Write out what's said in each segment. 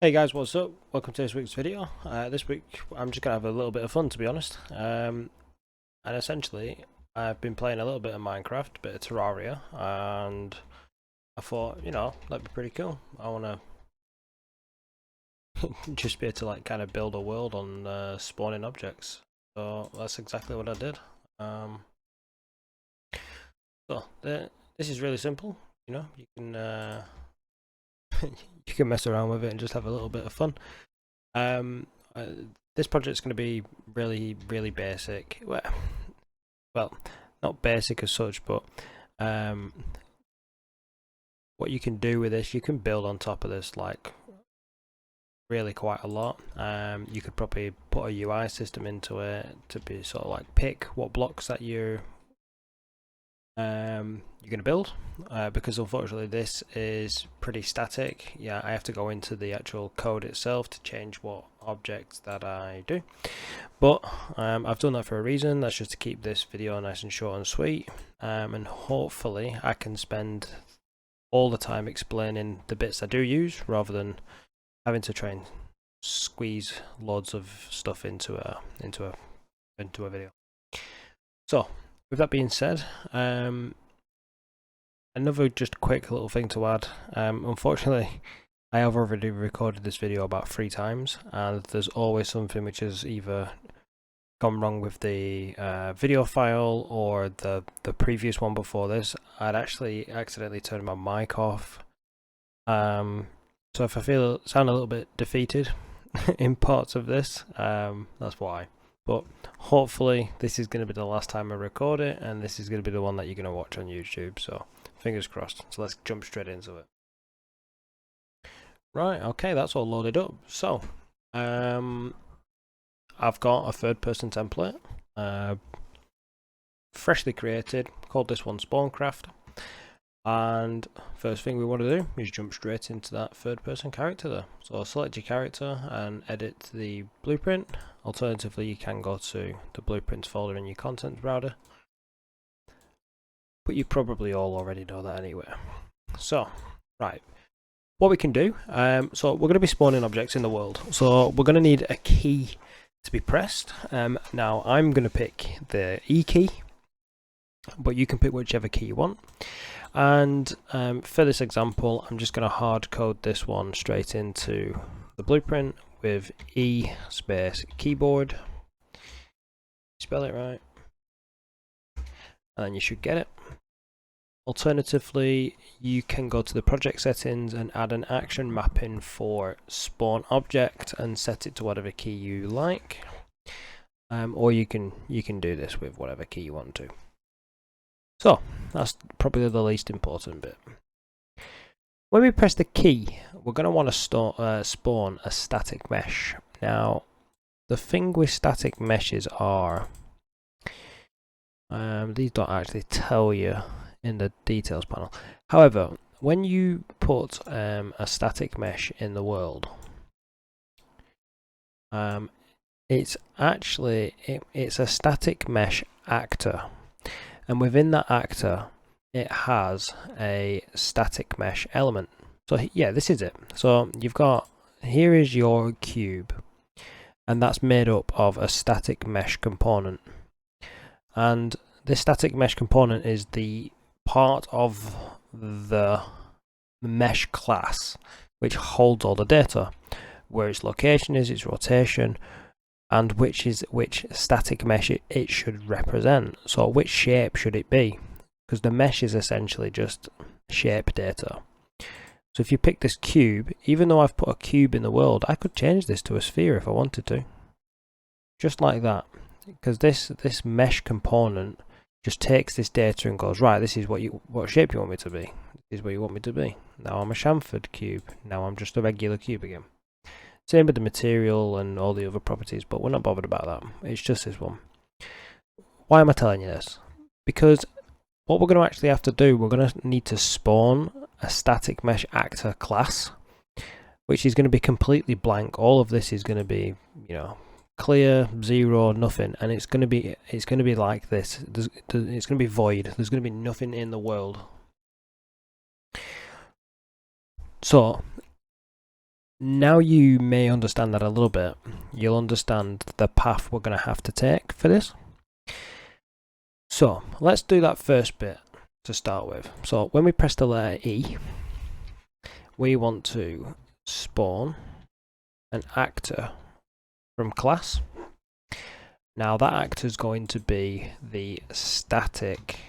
Hey guys, what's up? Welcome to this week's video. This week I'm just gonna have a little bit of fun, to be honest. And essentially, I've been playing a little bit of Minecraft, a bit of Terraria, and I thought, that'd be pretty cool. I wanna just be able to like kind of build a world on spawning objects. So that's exactly what I did. Um, this is really simple. You can you can mess around with it and just have a little bit of fun. Um, uh, this project's going to be really basic. Well, not basic as such, but um, what you can do with this, you can build on top of this like really quite a lot. You could probably put a UI system into it to be sort of like pick what blocks that you're going to build, because unfortunately this is pretty static. Yeah, I have to go into the actual code itself to change what objects that I do, but I've done that for a reason. That's just to keep this video nice and short and sweet, and hopefully I can spend all the time explaining the bits I do use rather than having to try and squeeze loads of stuff into a video. So with that being said, another just quick little thing to add. Unfortunately, I have already recorded this video about 3 times, and there's always something which has either gone wrong with the video file or the previous one before this. I'd actually accidentally turned my mic off. So if I sound a little bit defeated in parts of this, that's why. But hopefully this is going to be the last time I record it, and this is going to be the one that you're going to watch on YouTube, so fingers crossed. So let's jump straight into it. Right, okay, that's all loaded up. So I've got a third person template, freshly created, called this one Spawncraft. And first thing we want to do is jump straight into that third person character there. So select your character and edit the blueprint. Alternatively, you can go to the blueprints folder in your contents browser, but you probably all already know that anyway. So right, what we can do, so we're going to be spawning objects in the world, so we're going to need a key to be pressed. Now I'm going to pick the E key, but you can pick whichever key you want. And for this example, I'm just going to hard code this one straight into the blueprint with E space keyboard. Spell it right, and then you should get it. Alternatively, you can go to the project settings and add an action mapping for spawn object and set it to whatever key you like, or you can do this with whatever key you want to. So that's probably the least important bit. When we press the key, we're going to want to spawn a static mesh. Now, the thing with static meshes are, these don't actually tell you in the details panel. However, when you put a static mesh in the world, it's a static mesh actor. And within that actor, it has a static mesh element. So yeah, this is it. So you've got, here is your cube, and that's made up of a static mesh component. And this static mesh component is the part of the mesh class which holds all the data, where its location is, its rotation, and which static mesh it should represent. So which shape should it be? Because the mesh is essentially just shape data. So if you pick this cube, even though I've put a cube in the world, I could change this to a sphere if I wanted to. Just like that. Because this mesh component just takes this data and goes, right, this is what shape you want me to be. This is what you want me to be. Now I'm a chamfered cube. Now I'm just a regular cube again. Same with the material and all the other properties, but we're not bothered about that. It's just this one. Why am I telling you this? Because what we're going to actually have to do, we're going to need to spawn a static mesh actor class, which is going to be completely blank. All of this is going to be, clear, zero, nothing, and it's going to be like this. It's going to be void. There's going to be nothing in the world. So Now you may understand that a little bit. You'll understand the path we're going to have to take for this. So let's do that first bit to start with. So when we press the letter E, we want to spawn an actor from class. Now that actor is going to be the static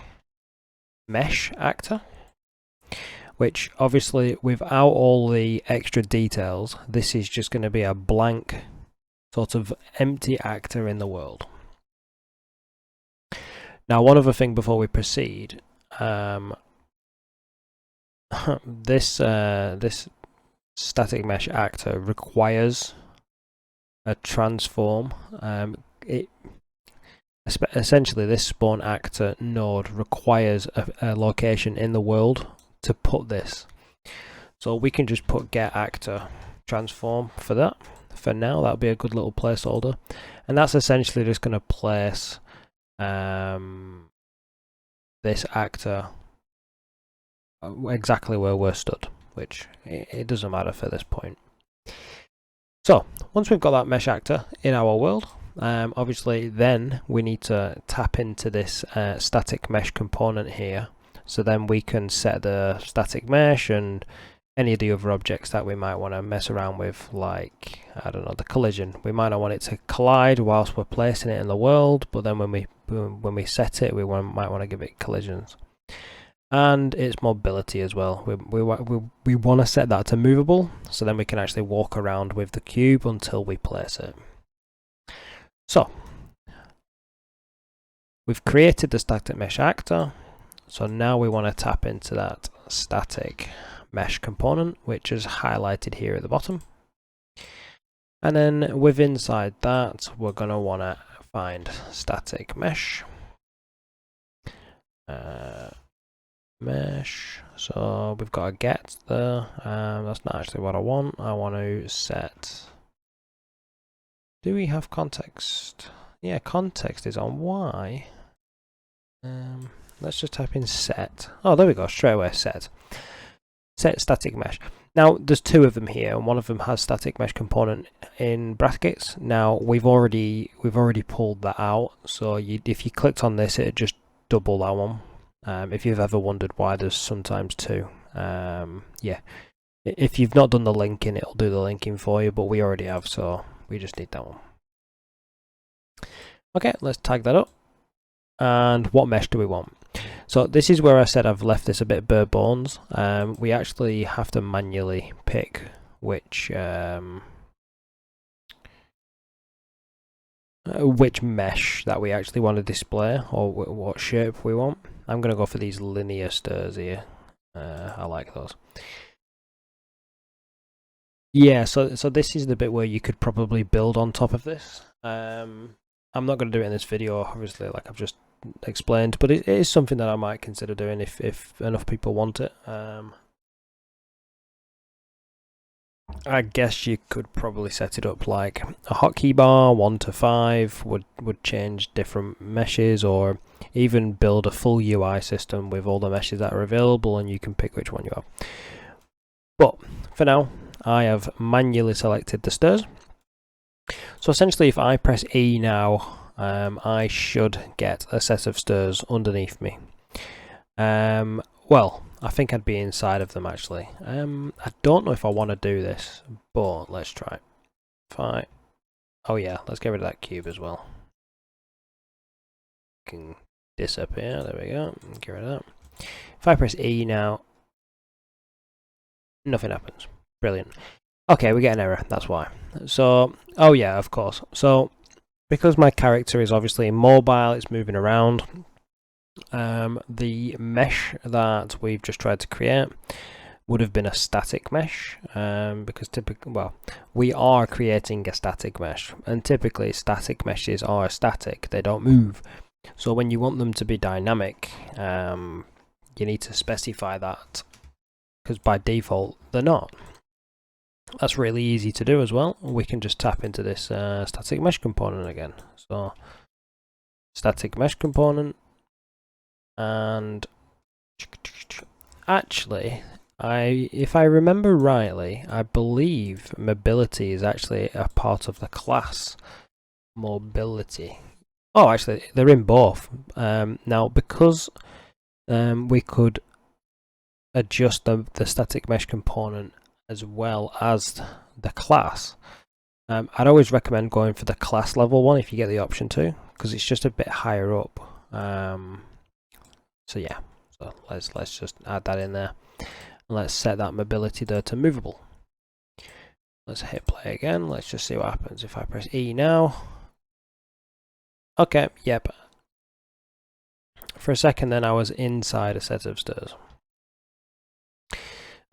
mesh actor, which obviously without all the extra details, this is just going to be a blank sort of empty actor in the world. Now one other thing before we proceed, this static mesh actor requires a transform. Essentially this spawn actor node requires a location in the world to put this. So we can just put get actor transform for that. For now, that'll be a good little placeholder. And that's essentially just going to place this actor exactly where we're stood, which it doesn't matter for this point. So once we've got that mesh actor in our world, obviously then we need to tap into this static mesh component here. So then we can set the static mesh and any of the other objects that we might want to mess around with, like, I don't know, the collision. We might not want it to collide whilst we're placing it in the world, but then when we set it, we might want to give it collisions. And its mobility as well. We want to set that to movable, so then we can actually walk around with the cube until we place it. So we've created the static mesh actor. So now we want to tap into that static mesh component, which is highlighted here at the bottom. And then with inside that, we're going to want to find static mesh. Mesh. So we've got a get there. That's not actually what I want. I want to set. Do we have context? Yeah, context is on Y. Let's just type in set. Oh, there we go, straight away, set. Set static mesh. Now, there's two of them here, and one of them has static mesh component in brackets. Now, we've already pulled that out, so if you clicked on this, it'd just double that one. If you've ever wondered why there's sometimes two. Yeah. If you've not done the linking, it'll do the linking for you, but we already have, so we just need that one. Okay, let's tag that up. And what mesh do we want? So this is where I said I've left this a bit bare bones. We actually have to manually pick which mesh that we actually want to display, or what shape we want. I'm going to go for these linear stairs here. I like those. Yeah, so this is the bit where you could probably build on top of this. I'm not going to do it in this video, obviously, like I've just explained, but it is something that I might consider doing if enough people want it. I guess you could probably set it up like a hotkey bar, 1 to 5 would change different meshes, or even build a full UI system with all the meshes that are available and you can pick which one you have. But for now, I have manually selected the stairs. So essentially if I press E now, I should get a set of stairs underneath me. Well, I think I'd be inside of them actually. I don't know if I want to do this, but let's try it. Fine. Oh yeah, let's get rid of that cube as well. Can disappear, there we go, get rid of that. If I press E now, nothing happens. Brilliant. Okay, we get an error, that's why. So, oh yeah, of course. So, because my character is obviously mobile, it's moving around, the mesh that we've just tried to create would have been a static mesh, because typically, well, we are creating a static mesh, and typically static meshes are static, they don't move. So when you want them to be dynamic, you need to specify that, because by default they're not. That's really easy to do as well. We can just tap into this static mesh component again. So static mesh component, and actually if I remember rightly, I believe mobility is actually a part of the class mobility. Oh, actually, they're in both. Now, because we could adjust the static mesh component as well as the class, I'd always recommend going for the class level one if you get the option to, because it's just a bit higher up. So yeah, so let's just add that in there. Let's set that mobility there to movable. Let's hit play again. Let's just see what happens if I press E now. Okay, yep. For a second then I was inside a set of stairs.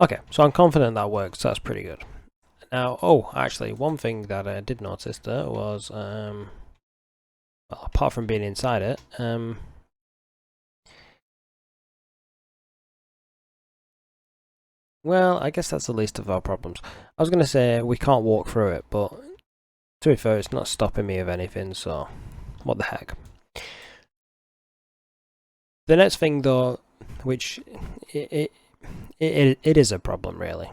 Okay, so I'm confident that works. That's pretty good. Now, oh, actually, one thing that I did notice there was, well, apart from being inside it, well, I guess that's the least of our problems. I was going to say we can't walk through it, but to be fair, it's not stopping me of anything, so what the heck. The next thing, though, which it is a problem, really.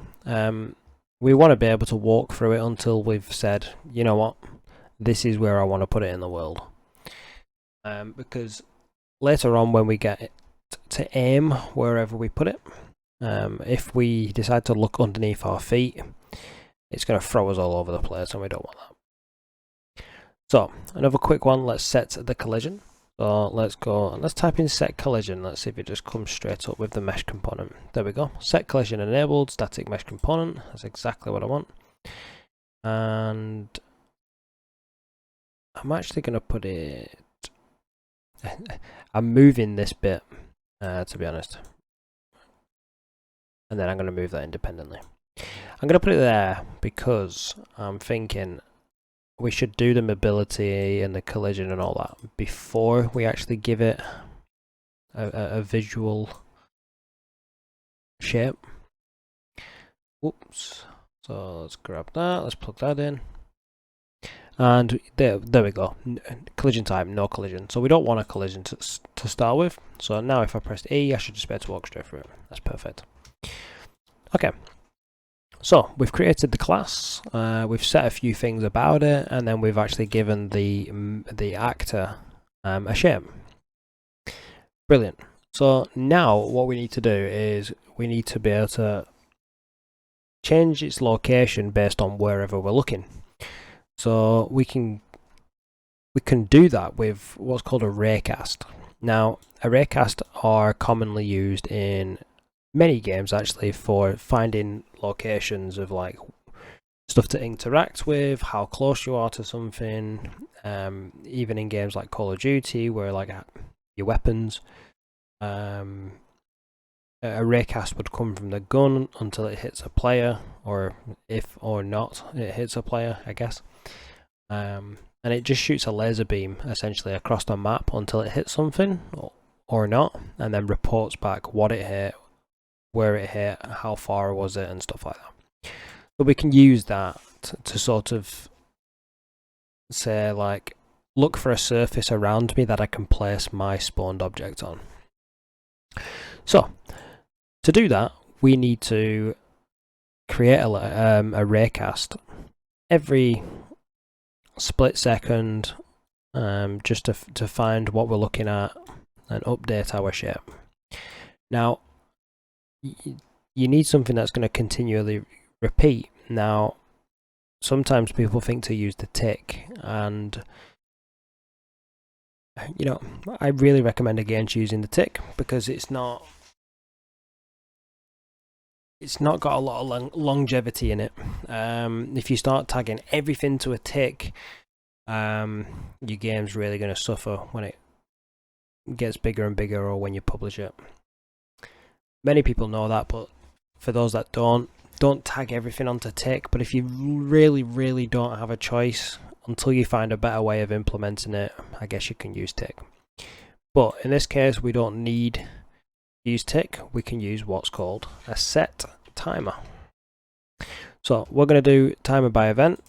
We want to be able to walk through it until we've said, you know what, this is where I want to put it in the world. Because later on, when we get to aim wherever we put it, if we decide to look underneath our feet, it's going to throw us all over the place, and we don't want that. So, another quick one, let's set the collision. So let's type in set collision. Let's see if it just comes straight up with the mesh component. There we go. Set collision enabled, static mesh component. That's exactly what I want. And I'm actually going to put it... I'm moving this bit, to be honest. And then I'm going to move that independently. I'm going to put it there because I'm thinking we should do the mobility and the collision and all that before we actually give it a visual shape. Whoops. So let's grab that, let's plug that in. And there we go. Collision type, no collision. So we don't want a collision to start with. So now if I press E, I should just be able to walk straight through it. That's perfect. Okay. So we've created the class, we've set a few things about it, and then we've actually given the actor a shape. Brilliant. So now what we need to do is we need to be able to change its location based on wherever we're looking. So we can do that with what's called a raycast. Now, a raycast are commonly used in many games actually for finding locations of like stuff to interact with, how close you are to something, even in games like Call of Duty where like your weapons, a raycast would come from the gun until it hits a player, or if or not it hits a player, I guess, and it just shoots a laser beam essentially across the map until it hits something or not, and then reports back what it hit, where it hit, how far was it, and stuff like that. But we can use that to sort of say, like, look for a surface around me that I can place my spawned object on. So, to do that, we need to create a raycast every split second, just to find what we're looking at and update our shape. Now, you need something that's going to continually repeat. Now, sometimes people think to use the tick, and you know, I really recommend against using the tick because it's not got a lot of longevity in it. If you start tagging everything to a tick, your game's really going to suffer when it gets bigger and bigger, or when you publish it. Many people know that, but for those that don't tag everything onto tick. But if you really don't have a choice, until you find a better way of implementing it, I guess you can use tick. But in this case, we don't need to use tick. We can use what's called a set timer. So we're going to do timer by event,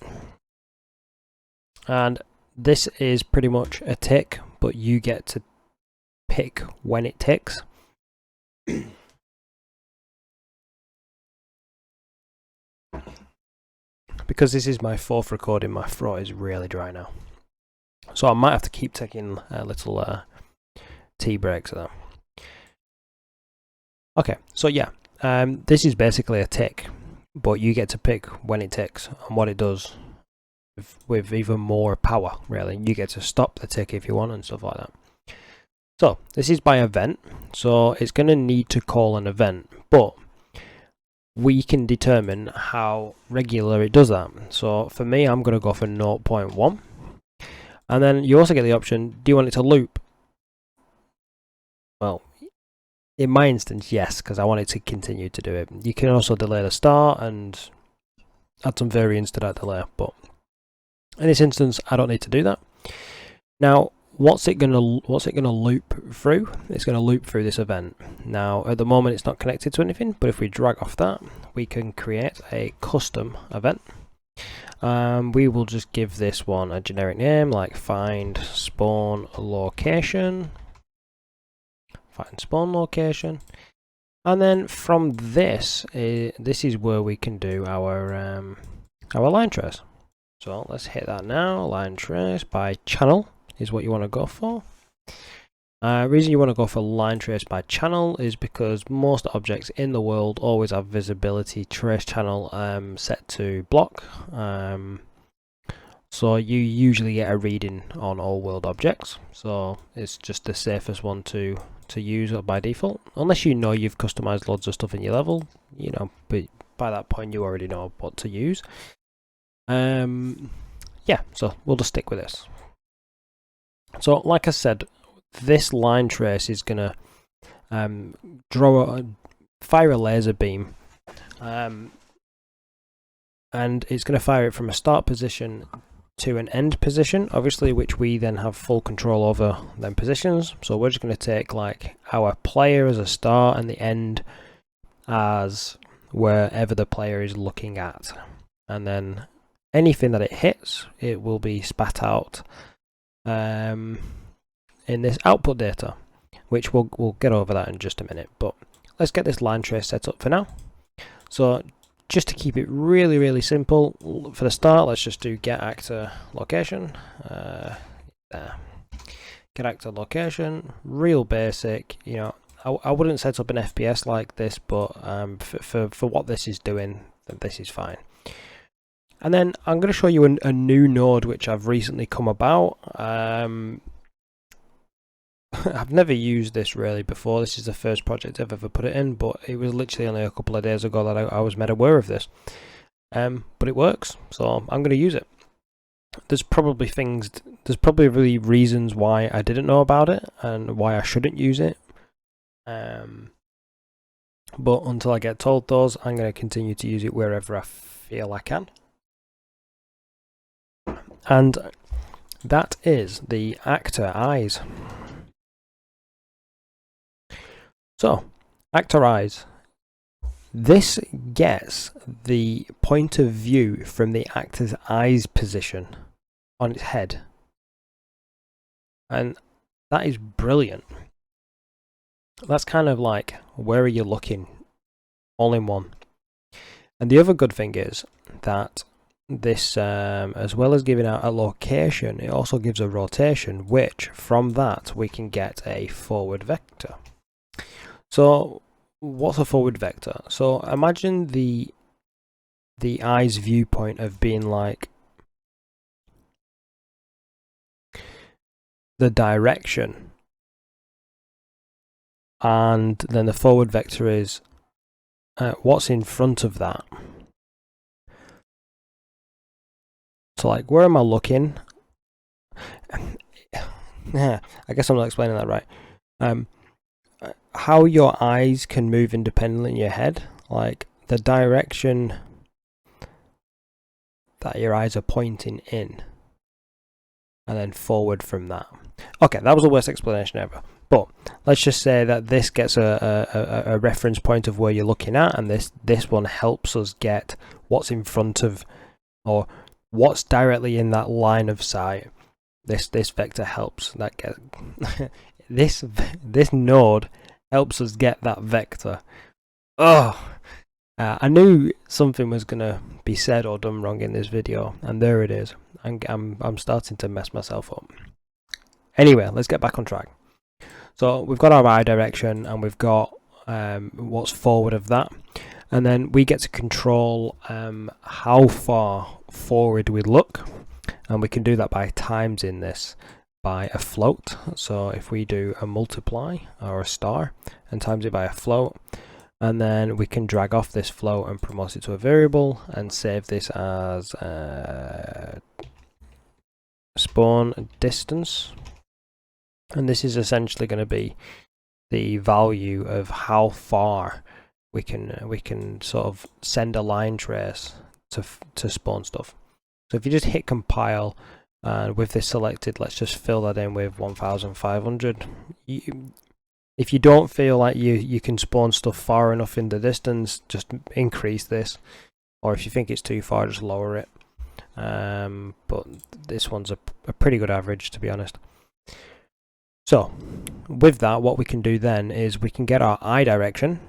and this is pretty much a tick, but you get to pick when it ticks. because this is my fourth recording, my throat is really dry now. So I might have to keep taking little tea breaks of that. Okay, so yeah, this is basically a tick, but you get to pick when it ticks and what it does with even more power, really. You get to stop the tick if you want and stuff like that. So this is by event, so it's going to need to call an event, but we can determine how regular it does that. So for me, I'm going to go for 0.1. And then you also get the option, do you want it to loop? Well, in my instance, yes, because I want it to continue to do it. You can also delay the start and add some variance to that delay, but in this instance, I don't need to do that. Now, what's it gonna loop through? It's gonna loop through this event. Now, at the moment, it's not connected to anything, but if we drag off that, we can create a custom event. We will just give this one a generic name like find spawn location. Find spawn location, and then from this, this is where we can do our line trace. So let's hit that now. Line trace by channel is what you want to go for. Reason you want to go for line trace by channel is because most objects in the world always have visibility trace channel set to block. So you usually get a reading on all world objects. So it's just the safest one to use by default, unless you know you've customized loads of stuff in your level, you know, but by that point you already know what to use. Yeah, so we'll just stick with this. So like I said, this line trace is gonna fire a laser beam, and it's gonna fire it from a start position to an end position, obviously, which we then have full control over them positions. So we're just going to take like our player as a start and the end as wherever the player is looking at, and then anything that it hits, it will be spat out in this output data, which we'll get over that in just a minute. But let's get this line trace set up for now. So just to keep it really, really simple, for the start, let's just do get actor location. There. Get actor location, real basic. You know, I wouldn't set up an FPS like this, but for what this is doing, this is fine. And then I'm going to show you a new node which I've recently come about. I've never used this really before. This is the first project I've ever put it in, but it was literally only a couple of days ago that I was made aware of this. But it works, so I'm going to use it. There's probably really reasons why I didn't know about it and why I shouldn't use it. But until I get told those, I'm going to continue to use it wherever I feel I can. And that is the actor eyes. So, actor eyes. This gets the point of view from the actor's eyes position on its head. And that is brilliant. That's kind of like, where are you looking? All in one. And the other good thing is that this, as well as giving out a location, it also gives a rotation, which from that we can get a forward vector. So what's a forward vector? So imagine the eye's viewpoint of being like the direction, and then the forward vector is what's in front of that. So like, where am I looking? Yeah, I guess I'm not explaining that right. How your eyes can move independently in your head, like the direction that your eyes are pointing in, and then forward from that. Okay, that was the worst explanation ever, but let's just say that this gets a reference point of where you're looking at, and this one helps us get what's in front of, or what's directly in that line of sight. This vector helps that get this node helps us get that vector. Oh, I knew something was gonna be said or done wrong in this video, and there it is. I'm starting to mess myself up. Anyway, let's get back on track. So we've got our eye direction, and we've got what's forward of that, and then we get to control how far forward we look, and we can do that by timesing this by a float. So if we do a multiply or a star and times it by a float, and then we can drag off this float and promote it to a variable and save this as spawn distance, and this is essentially going to be the value of how far we can sort of send a line trace to spawn stuff. So if you just hit compile, and with this selected, let's just fill that in with 1500. If you don't feel like you can spawn stuff far enough in the distance, just increase this, or if you think it's too far, just lower it. But this one's a pretty good average, to be honest. So with that, what we can do then is we can get our eye direction,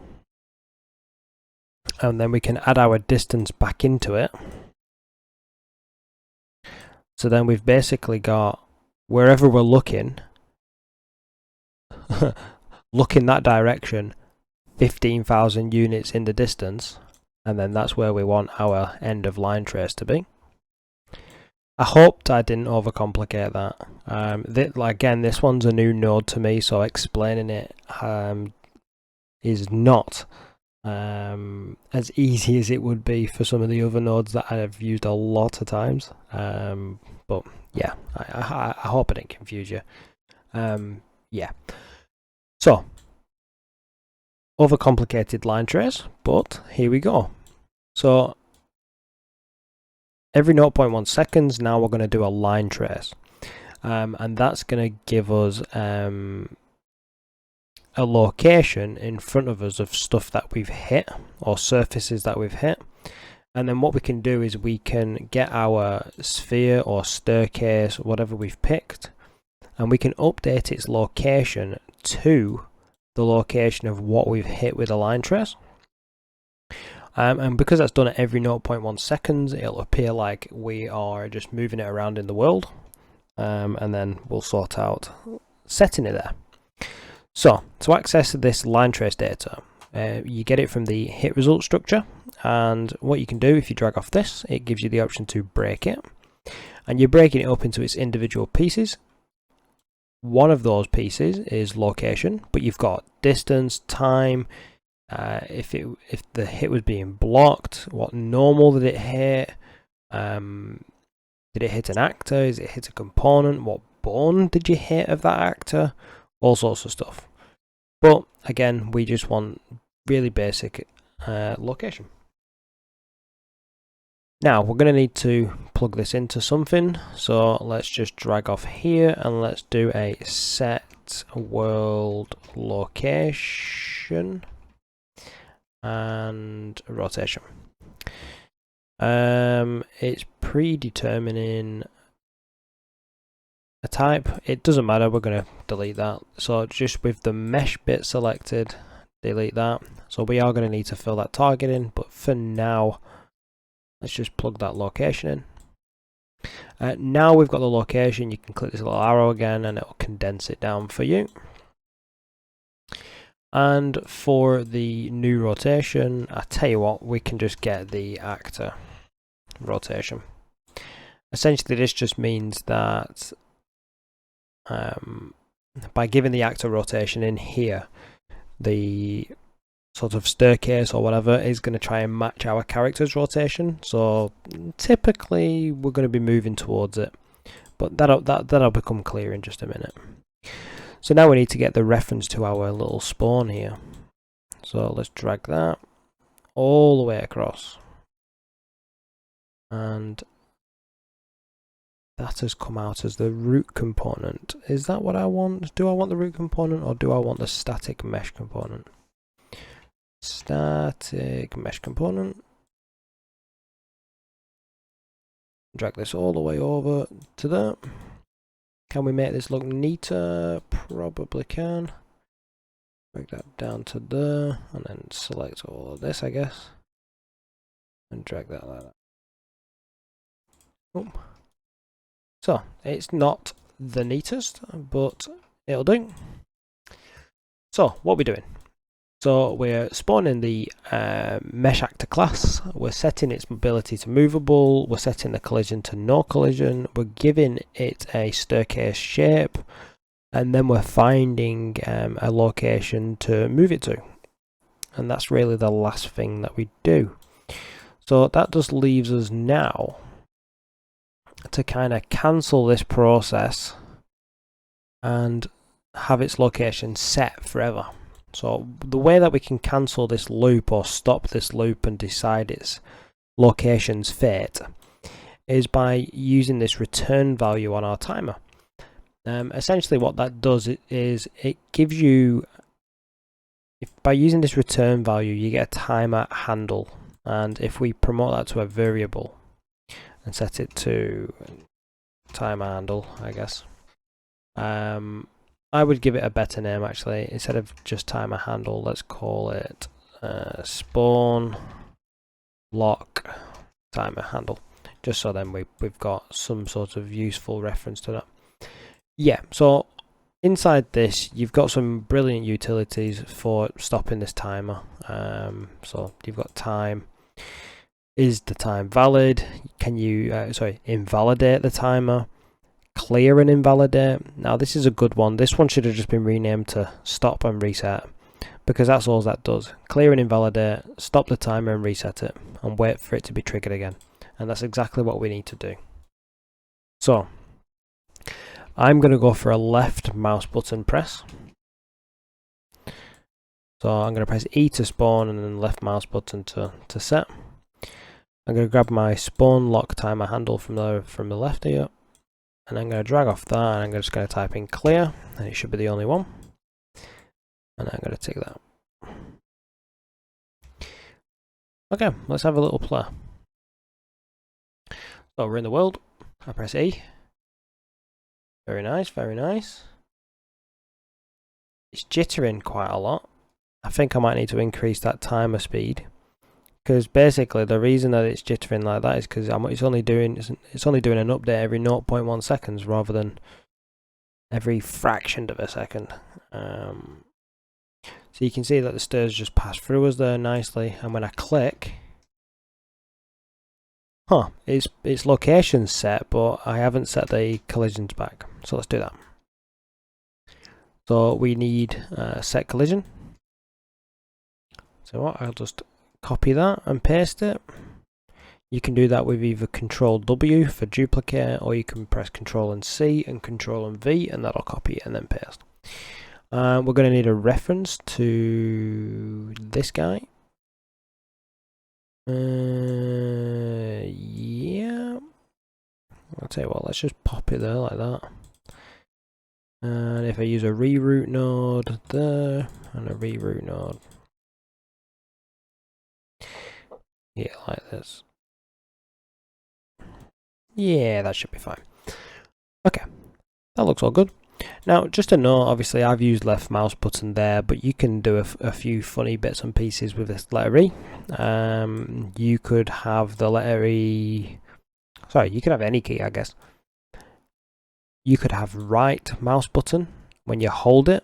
and then we can add our distance back into it. So then we've basically got wherever we're looking, look in that direction 15,000 units in the distance, and then that's where we want our end of line trace to be. I hoped I didn't overcomplicate that. Again, this one's a new node to me, so explaining it is not as easy as it would be for some of the other nodes that I've used a lot of times. But yeah, I hope I didn't confuse you. Yeah. So, overcomplicated line trace, but here we go. So, every 0.1 seconds, now we're going to do a line trace. And that's going to give us a location in front of us of stuff that we've hit, or surfaces that we've hit. And then what we can do is we can get our sphere or staircase, whatever we've picked, and we can update its location to the location of what we've hit with a line trace. And because that's done at every 0.1 seconds, it'll appear like we are just moving it around in the world. And then we'll sort out setting it there. So to access this line trace data, you get it from the hit result structure, and what you can do if you drag off this, it gives you the option to break it, and you're breaking it up into its individual pieces. One of those pieces is location, but you've got distance, time, if the hit was being blocked, what normal did it hit, did it hit an actor, is it hit a component, what bone did you hit of that actor, all sorts of stuff. But again, we just want really basic location. Now we're going to need to plug this into something, so let's just drag off here and let's do a set world location and rotation. It's predetermining a type. It doesn't matter, we're going to delete that. So just with the mesh bit selected, delete that. So we are going to need to fill that target in, but for now, let's just plug that location in. Now we've got the location, you can click this little arrow again and it will condense it down for you. And for the new rotation, I tell you what, we can just get the actor rotation. Essentially this just means that by giving the actor rotation in here, the sort of staircase or whatever is going to try and match our character's rotation. So typically we're going to be moving towards it, but that'll become clear in just a minute. So now we need to get the reference to our little spawn here. So let's drag that all the way across, and that has come out as the root component. Is that what I want? Do I want the root component, or do I want the static mesh component? Static mesh component. Drag this all the way over to that. Can we make this look neater? Probably can. Drag that down to there, and then select all of this, I guess. and drag that like that. Oh. So it's not the neatest, but it'll do. So what we're doing. So we're spawning the mesh actor class, we're setting its mobility to movable, we're setting the collision to no collision, we're giving it a staircase shape, and then we're finding a location to move it to. And that's really the last thing that we do. So that just leaves us now to kind of cancel this process and have its location set forever. So the way that we can cancel this loop or stop this loop and decide its location's fate is by using this return value on our timer. Essentially what that does is it gives you, by using this return value, you get a timer handle, and if we promote that to a variable and set it to timer handle, I guess, I would give it a better name actually. Instead of just timer handle, let's call it spawn lock timer handle, just so then we've got some sort of useful reference to that. Yeah, so inside this you've got some brilliant utilities for stopping this timer. So you've got time. Is the time valid? Can you invalidate the timer? Clear and invalidate. Now this is a good one. This one should have just been renamed to stop and reset, because that's all that does. Clear and invalidate, stop the timer and reset it, and wait for it to be triggered again. And that's exactly what we need to do. So I'm going to go for a left mouse button press. So I'm going to press E to spawn and then left mouse button to set. I'm going to grab my spawn lock timer handle from the left here, and I'm going to drag off that, and I'm just going to type in clear, and it should be the only one. And I'm going to take that. Okay, let's have a little play. So we're in the world. I press E. Very nice, very nice. It's jittering quite a lot. I think I might need to increase that timer speed, because basically the reason that it's jittering like that is because it's only doing an update every 0.1 seconds rather than every fraction of a second. So you can see that the stairs just pass through us there nicely, and when I click, its location's set, but I haven't set the collisions back. So let's do that. So we need set collision. So what? I'll just copy that and paste it. You can do that with either Control W for duplicate, or you can press Control and C and Control and V, and that'll copy it and then paste. We're going to need a reference to this guy. Yeah. I'll tell you what, let's just pop it there like that. And if I use a reroute node there, and a reroute node, yeah, like this. Yeah, that should be fine. Okay, that looks all good. Now, just a note, obviously I've used left mouse button there, but you can do a few funny bits and pieces with this letter E. You could have the letter E, sorry, you could have any key, I guess. You could have right mouse button. When you hold it,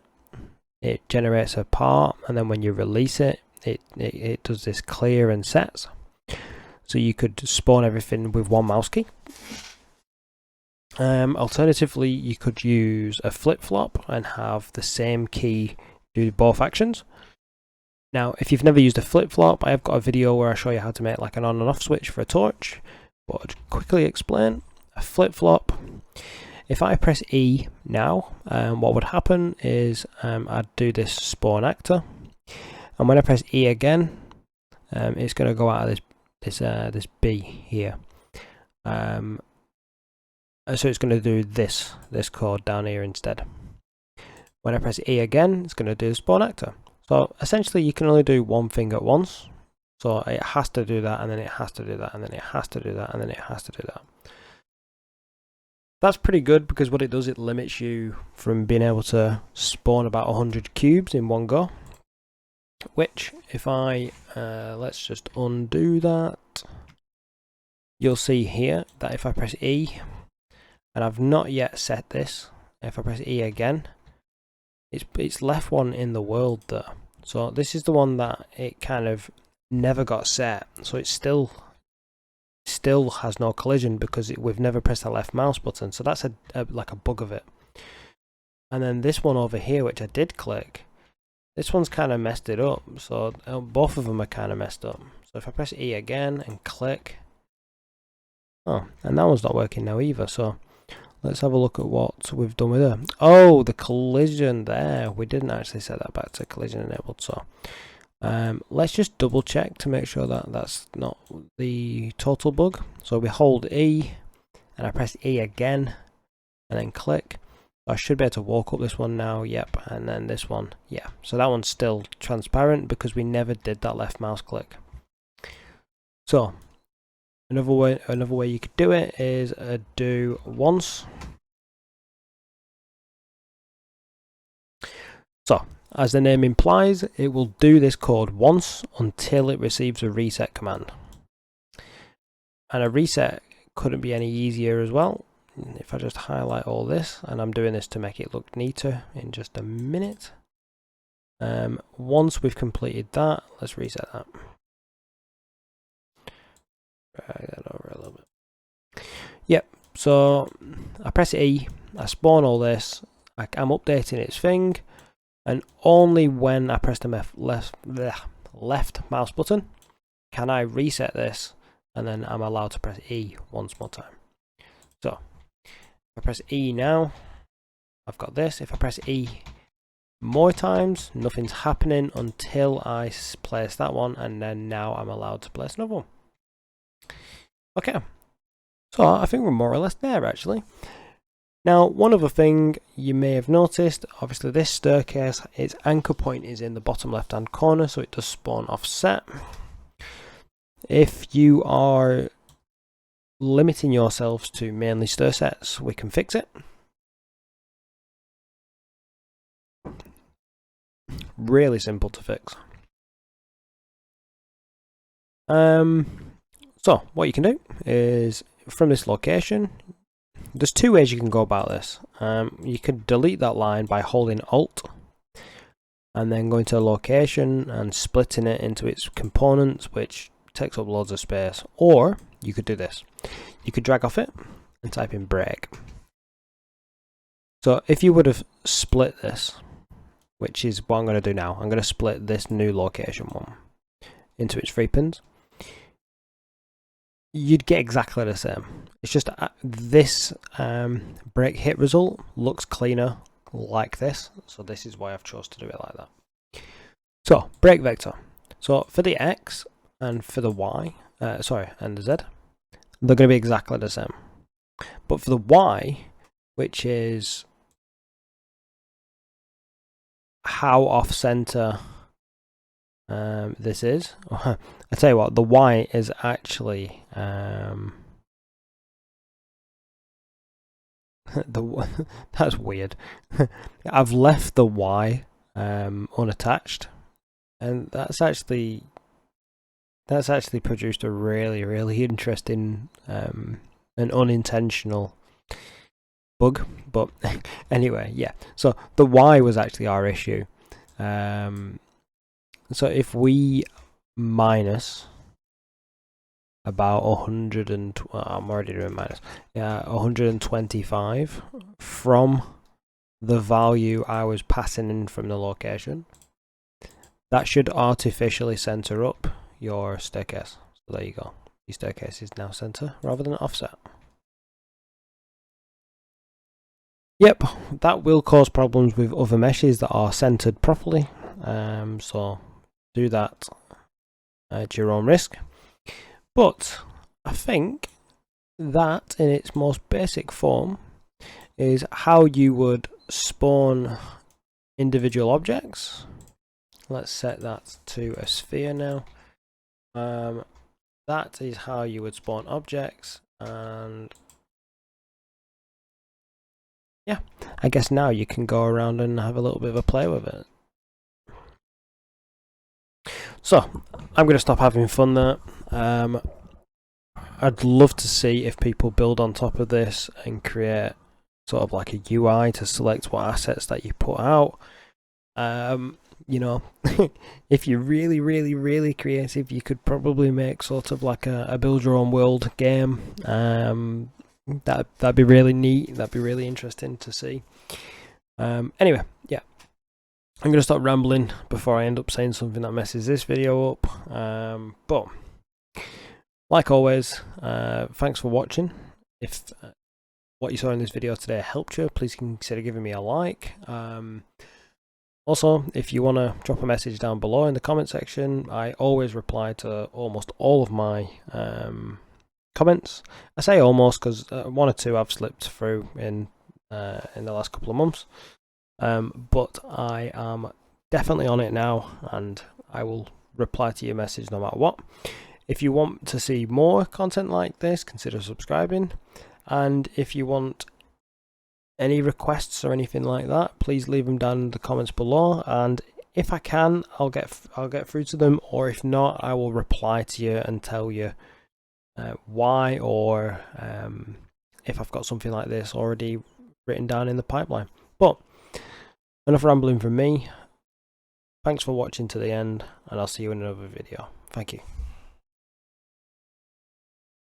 it generates a part, and then when you release it, it does this clear and sets. So you could spawn everything with one mouse key. Alternatively, you could use a flip-flop and have the same key do both actions. Now, if you've never used a flip-flop, I have got a video where I show you how to make like an on and off switch for a torch. But I'll quickly explain. A flip-flop, if I press E now, what would happen is I'd do this spawn actor, and when I press E again, it's going to go out of this B here. So it's going to do this code down here instead. When I press E again, it's going to do the spawn actor. So essentially you can only do one thing at once. So it has to do that, and then it has to do that, and then it has to do that, and then it has to do that. That's pretty good, because what it does, it limits you from being able to spawn about 100 cubes in one go. which if I, let's just undo that, you'll see here that if I press E, and I've not yet set this, if I press E again, it's left one in the world there. So this is the one that it kind of never got set, so it still has no collision because we've never pressed the left mouse button. So that's like a bug of it. And then this one over here, which I did click, this one's kind of messed it up. So both of them are kind of messed up. So if I press E again and click, oh, and that one's not working now either. So let's have a look at what we've done with it. Oh, the collision there. We didn't actually set that back to collision enabled. So let's just double check to make sure that that's not the total bug. So we hold E and I press E again and then click. I should be able to walk up this one now. Yep. And then this one. Yeah. So that one's still transparent because we never did that left mouse click. So another way you could do it is do once. So as the name implies, it will do this code once until it receives a reset command. And a reset couldn't be any easier as well. If I just highlight all this, and I'm doing this to make it look neater in just a minute. Once we've completed that, let's reset that. Drag that over a little bit. Yep, so I press E, I spawn all this, I'm updating its thing, and only when I press the left mouse button can I reset this, and then I'm allowed to press E once more time. So if I press E now, I've got this. If I press E more times, nothing's happening until I place that one, and then now I'm allowed to place another one. Okay, so I think we're more or less there actually. Now, one other thing you may have noticed, obviously this staircase, its anchor point is in the bottom left hand corner, so it does spawn offset. If you are limiting yourselves to mainly stair sets, we can fix it. Really simple to fix. So what you can do is from this location, there's two ways you can go about this. You could delete that line by holding Alt and then going to a location and splitting it into its components, which takes up loads of space. Or you could do this. You could drag off it and type in break. So if you would have split this, which is what I'm going to do now, I'm going to split this new location one into its 3 pins. You'd get exactly the same. It's just this break hit result looks cleaner like this, so this is why I've chose to do it like that. So break vector. So for the X and for the Y, and the Z, they're going to be exactly the same. But for the Y, which is how off center this is, I tell you what, the Y is actually that's weird. I've left the Y unattached, and that's actually produced a really interesting and unintentional bug. But anyway, yeah, so the Y was actually our issue. So if we minus about 100 and I'm already doing minus, 125 from the value I was passing in from the location, that should artificially center up your staircase. So there you go. Your staircase is now center rather than offset. Yep, that will cause problems with other meshes that are centered properly. So do that at your own risk. But I think that in its most basic form is how you would spawn individual objects. Let's set that to a sphere now. That is how you would spawn objects, and yeah, I guess now you can go around and have a little bit of a play with it. So I'm going to stop having fun there. I'd love to see if people build on top of this and create sort of like a UI to select what assets that you put out. You know, if you're really, really, really creative, you could probably make sort of like a build your own world game. That'd be really neat. That'd be really interesting to see. Anyway, yeah. I'm going to stop rambling before I end up saying something that messes this video up. But like always, thanks for watching. If what you saw in this video today helped you, please consider giving me a like. Also, if you want to drop a message down below in the comment section, I always reply to almost all of my comments. I say almost because one or two I've slipped through in the last couple of months. But I am definitely on it now, and I will reply to your message no matter what. If you want to see more content like this, consider subscribing. And if you want any requests or anything like that, please leave them down in the comments below. And if I can, I'll get through to them. Or if not, I will reply to you and tell you why, or if I've got something like this already written down in the pipeline. But enough rambling from me. Thanks for watching to the end, and I'll see you in another video. Thank you.